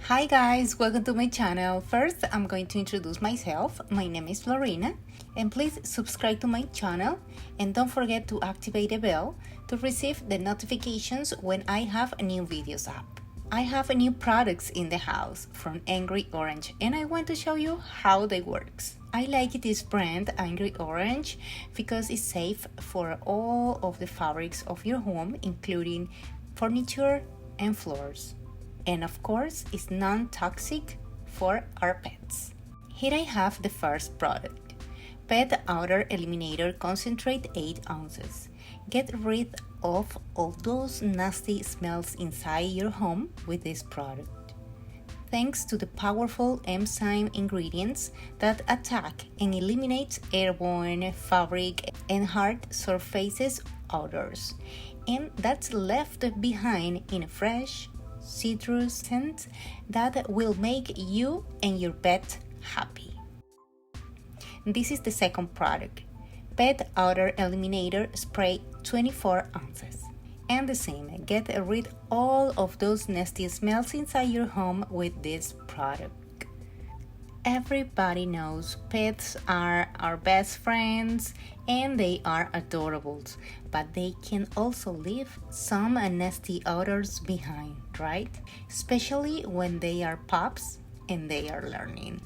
Hi guys, welcome to my channel. First, I'm going to introduce myself. My name is Florina, and please subscribe to my channel and don't forget to activate the bell to receive the notifications when I have new videos up. I have new products in the house from Angry Orange and I want to show you how they work. I like this brand Angry Orange because it's safe for all of the fabrics of your home, including furniture and floors. And of course, it's non-toxic for our pets. Here I have the first product, Pet Odor Eliminator Concentrate 8 ounces. Get rid of all those nasty smells inside your home with this product. Thanks to the powerful enzyme ingredients that attack and eliminate airborne, fabric, and hard surfaces odors, and that's left behind in a fresh, citrus scent that will make you and your pet happy. This is the second product, Pet Odor Eliminator Spray 24 ounces. And the same, get rid all of those nasty smells inside your home with this product. Everybody knows pets are our best friends and they are adorable, but they can also leave some nasty odors behind, right? Especially when they are pups and they are learning.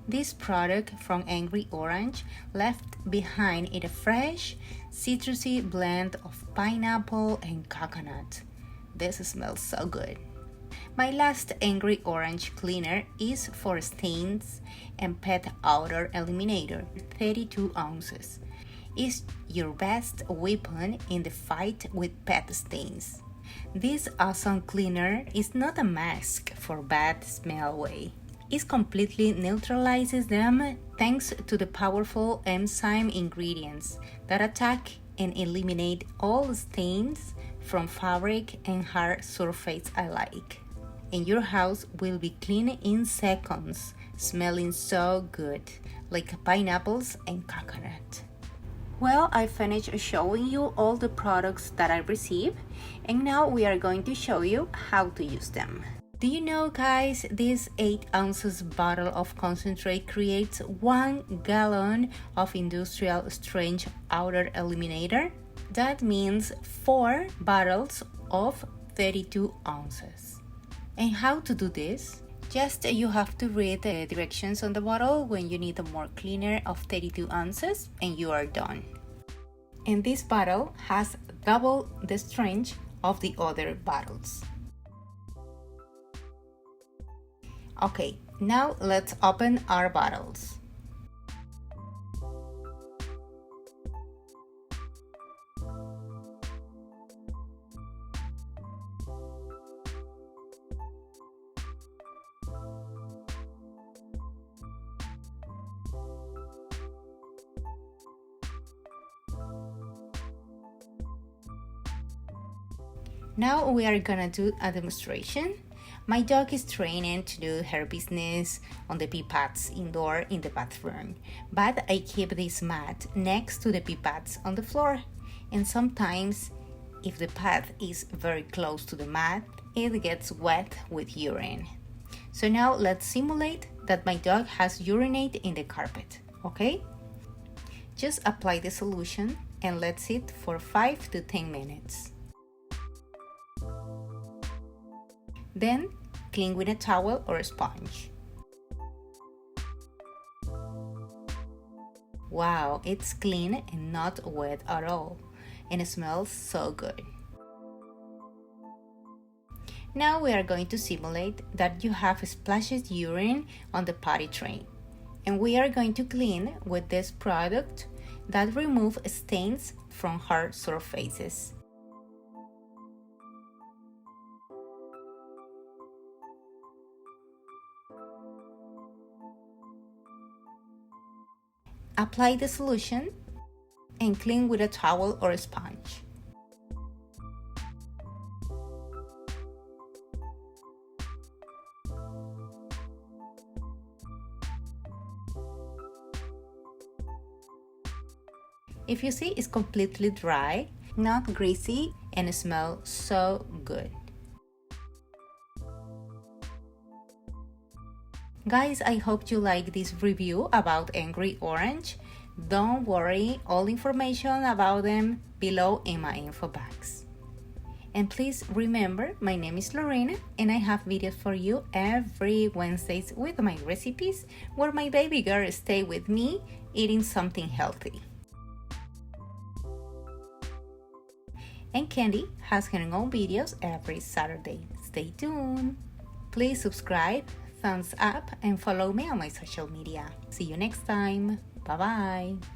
This product from Angry Orange left behind a fresh, citrusy blend of pineapple and coconut. This smells so good. My last Angry Orange cleaner is for stains and Pet Odor Eliminator, 32 ounces. It's your best weapon in the fight with pet stains. This awesome cleaner is not a mask for bad smell away. It completely neutralizes them thanks to the powerful enzyme ingredients that attack and eliminate all stains from fabric and hard surface alike. And your house will be clean in seconds, smelling so good, like pineapples and coconut. Well, I finished showing you all the products that I received, and now we are going to show you how to use them. Do you know, guys, this 8 ounces bottle of concentrate creates 1 gallon of industrial strength odor eliminator? That means 4 bottles of 32 ounces. And how to do this? Just you have to read the directions on the bottle when you need a more cleaner of 32 ounces and you are done. And this bottle has double the strength of the other bottles. Okay, now let's open our bottles. Now we are gonna do a demonstration. My dog is training to do her business on the pee pads indoor in the bathroom, but I keep this mat next to the pee pads on the floor, and sometimes if the pad is very close to the mat, it gets wet with urine. So now let's simulate that my dog has urinated in the carpet, okay? Just apply the solution and let it sit for 5 to 10 minutes. Then, clean with a towel or a sponge. Wow, it's clean and not wet at all, and it smells so good. Now we are going to simulate that you have splashed urine on the potty tray, and we are going to clean with this product that removes stains from hard surfaces. Apply the solution and clean with a towel or a sponge. If you see, it's completely dry, not greasy, and it smells so good. Guys, I hope you like this review about Angry Orange. Don't worry, all information about them below in my info box. And please remember, my name is Lorena and I have videos for you every Wednesdays with my recipes where my baby girl stay with me eating something healthy. And Candy has her own videos every Saturday. Stay tuned. Please subscribe, thumbs up, and follow me on my social media. See you next time. Bye-bye.